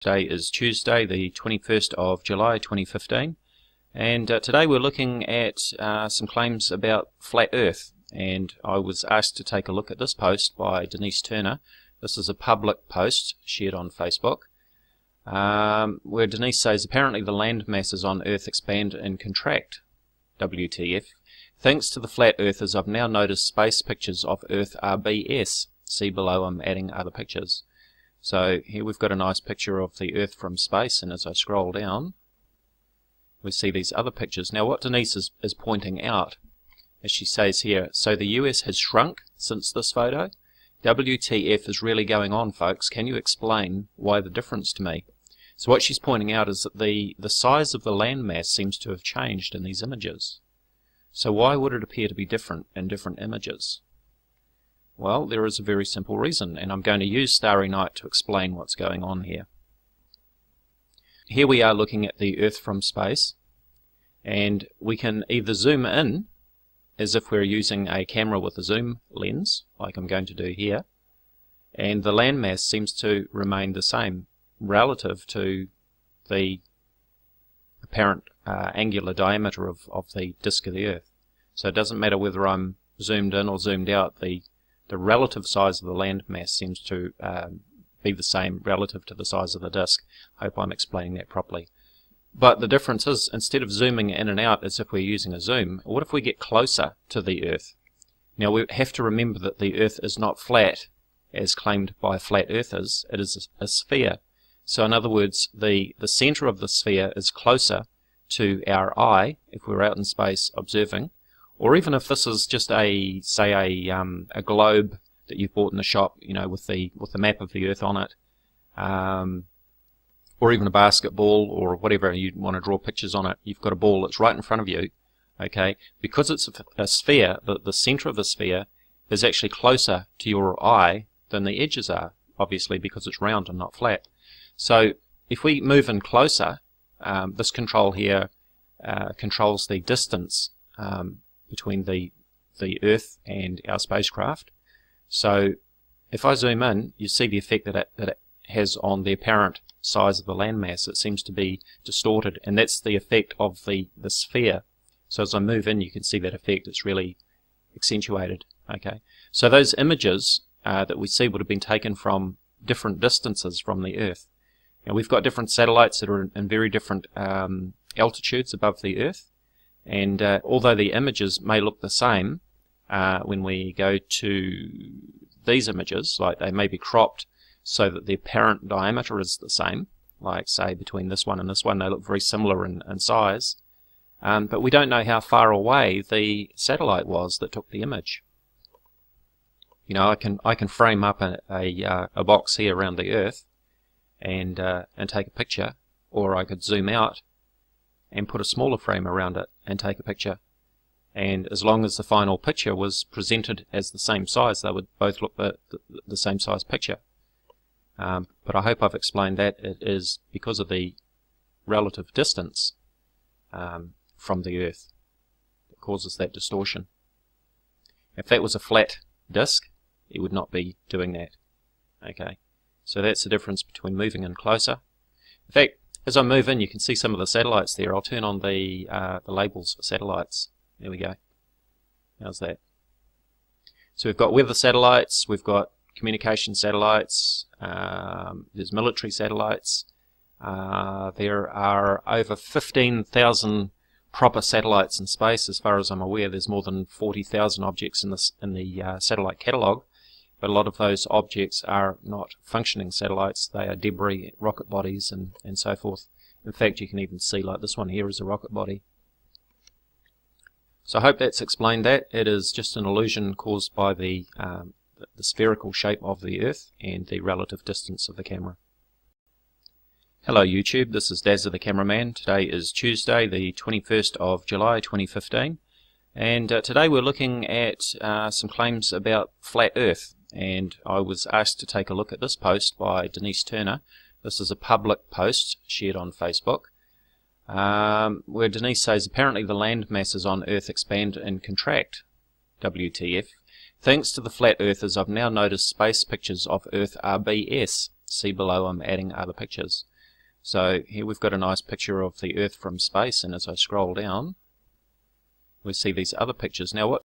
Today is Tuesday, the 21st of July 2015, and today we're looking at some claims about flat Earth, and I was asked to take a look at this post by Denise Turner. This is a public post shared on Facebook, where Denise says apparently the land masses on Earth expand and contract. WTF. Thanks to the flat earthers, I've now noticed space pictures of Earth RBS. See below, I'm adding other pictures. So here we've got a nice picture of the Earth from space, and as I scroll down we see these other pictures. Now what Denise is pointing out, as she says here, so the US has shrunk since this photo. WTF is really going on, folks. Can you explain why the difference to me? So what she's pointing out is that the size of the landmass seems to have changed in these images. So why would it appear to be different in different images? Well, there is a very simple reason, and I'm going to use Starry Night to explain what's going on here. Here we are looking at the Earth from space, and we can either zoom in as if we're using a camera with a zoom lens, like I'm going to do here, and the landmass seems to remain the same relative to the apparent angular diameter of the disk of the Earth. So it doesn't matter whether I'm zoomed in or zoomed out, the relative size of the landmass seems to be the same relative to the size of the disk. I hope I'm explaining that properly. But the difference is, instead of zooming in and out as if we're using a zoom, what if we get closer to the Earth? Now we have to remember that the Earth is not flat, as claimed by flat earthers. It is a sphere. So in other words, the center of the sphere is closer to our eye if we're out in space observing, or even if this is just a globe that you've bought in the shop, you know, with the map of the Earth on it, or even a basketball or whatever you want to draw pictures on it. You've got a ball that's right in front of you, okay? Because it's a sphere, the center of the sphere is actually closer to your eye than the edges are, obviously, because it's round and not flat. So if we move in closer, this control here controls the distance between the Earth and our spacecraft. So if I zoom in, you see the effect that it has on the apparent size of the landmass. It seems to be distorted, and that's the effect of the sphere. So as I move in, you can see that effect. It's really accentuated. Okay. So those images that we see would have been taken from different distances from the Earth. Now we've got different satellites that are in very different altitudes above the Earth, and although the images may look the same, when we go to these images, like they may be cropped so that the apparent diameter is the same, like say between this one and this one, they look very similar in size, but we don't know how far away the satellite was that took the image. You know, I can frame up a box here around the Earth and take a picture, or I could zoom out and put a smaller frame around it and take a picture. And as long as the final picture was presented as the same size, they would both look the same size picture. But I hope I've explained that it is because of the relative distance from the Earth that causes that distortion. If that was a flat disk, it would not be doing that. Okay, so that's the difference between moving in closer. In fact, as I move in, you can see some of the satellites there. I'll turn on the labels for satellites. There we go. How's that? So we've got weather satellites, we've got communication satellites, there's military satellites. There are over 15,000 proper satellites in space. As far as I'm aware, there's more than 40,000 objects in the satellite catalogue, but a lot of those objects are not functioning satellites. They are debris, rocket bodies, and so forth. In fact, you can even see, like this one here is a rocket body. So I hope that's explained that. It is just an illusion caused by the spherical shape of the Earth and the relative distance of the camera. Hello YouTube, this is Dazza the Cameraman. Today is Tuesday, the 21st of July 2015, and today we're looking at some claims about flat Earth, and I was asked to take a look at this post by Denise Turner. This is a public post shared on Facebook, where Denise says apparently the land masses on Earth expand and contract. WTF. Thanks to the flat earthers, I've now noticed space pictures of Earth RBS. See below, I'm adding other pictures. So here we've got a nice picture of the Earth from space, and as I scroll down we see these other pictures. Now